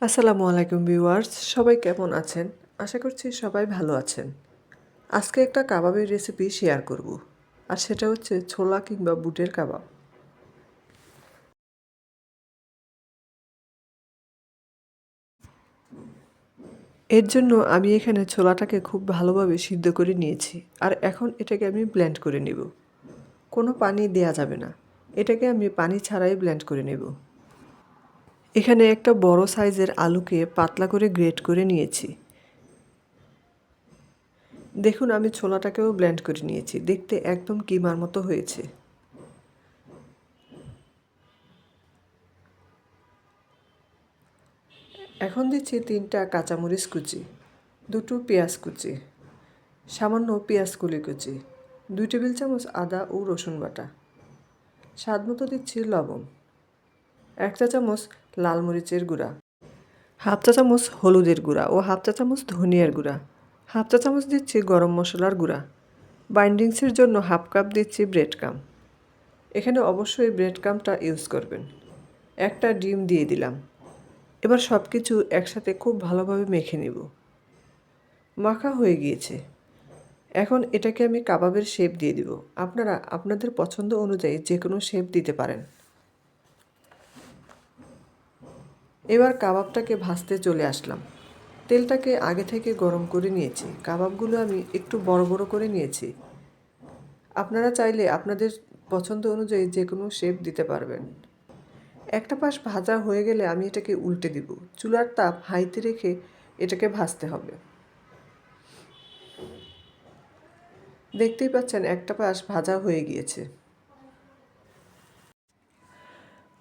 আসসালামু আলাইকুম ভিউয়ার্স, সবাই কেমন আছেন? আশা করছি সবাই ভালো আছেন। আজকে একটা কাবাবের রেসিপি শেয়ার করব। আর সেটা হচ্ছে ছোলা কিংবা বুটের কাবাব। এর জন্য আমি এখানে ছোলাটাকে খুব ভালোভাবে সিদ্ধ করে নিয়েছি। আর এখন এটাকে আমি ব্লেন্ড করে নেব। কোনো পানি দেয়া যাবে না। এটাকে আমি পানি ছাড়াই ব্লেন্ড করে নেব। এখানে একটা বড় সাইজের আলুকে পাতলা করে গ্রেট করে নিয়েছি। দেখুন আমি ছোলাটাকেও ব্লেন্ড করে নিয়েছি। দেখতে একদম কিমার মতো হয়েছে। এখন দিচ্ছি 3টা কাঁচামরিচ কুচি, 2টো পেঁয়াজ কুচি, সামান্য পেঁয়াজ কলি কুচি, 2 টেবিল চামচ আদা ও রসুন বাটা, স্বাদ মতো দিচ্ছি লবণ, 1 চা চামচ লাল মরিচের গুঁড়া, হাফ চা চামচ হলুদের গুঁড়া ও হাফ চা চামচ ধনিয়ার গুঁড়া, হাফ চা চামচ দিচ্ছি গরম মশলার গুঁড়া। বাইন্ডিংসের জন্য হাফ কাপ দিচ্ছি ব্রেড ক্রাম। এখানে অবশ্যই ব্রেড ক্রামটা ইউজ করবেন। একটা ডিম দিয়ে দিলাম। এবার সব কিছু একসাথে খুব ভালোভাবে মেখে নেব। মাখা হয়ে গিয়েছে। এখন এটাকে আমি কাবাবের শেপ দিয়ে দিব। আপনারা আপনাদের পছন্দ অনুযায়ী যে কোনো শেপ দিতে পারেন। এবার কাবাবটাকে ভাজতে চলে আসলাম। তেলটাকে আগে থেকে গরম করে নিয়েছি। কাবাবগুলো আমি একটু বড় বড় করে নিয়েছি। আপনারা চাইলে আপনাদের পছন্দ অনুযায়ী যে কোনো শেপ দিতে পারবেন। একটা পাশ ভাজা হয়ে গেলে আমি এটাকে উল্টে দিব। চুলার তাপ হাইতে রেখে এটাকে ভাজতে হবে। দেখতেই পাচ্ছেন একটা পাশ ভাজা হয়ে গিয়েছে।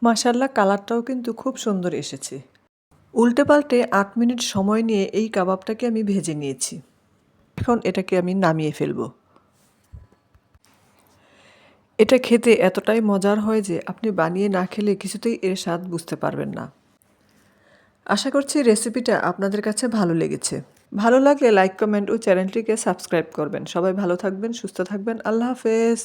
মাশাআল্লাহ, কালারটাও কিন্তু খুব সুন্দর এসেছে। উল্টে পাল্টে 8 মিনিট সময় নিয়ে এই কাবাবটাকে আমি ভেজে নিয়েছি। এখন এটাকে আমি নামিয়ে ফেলব। এটা খেতে এতটাই মজার হয় যে আপনি বানিয়ে না খেলে কিছুতেই এর স্বাদ বুঝতে পারবেন না। আশা করছি রেসিপিটা আপনাদের কাছে ভালো লেগেছে। ভালো লাগলে লাইক, কমেন্ট ও চ্যানেলটিকে সাবস্ক্রাইব করবেন। সবাই ভালো থাকবেন, সুস্থ থাকবেন। আল্লাহ হাফেজ।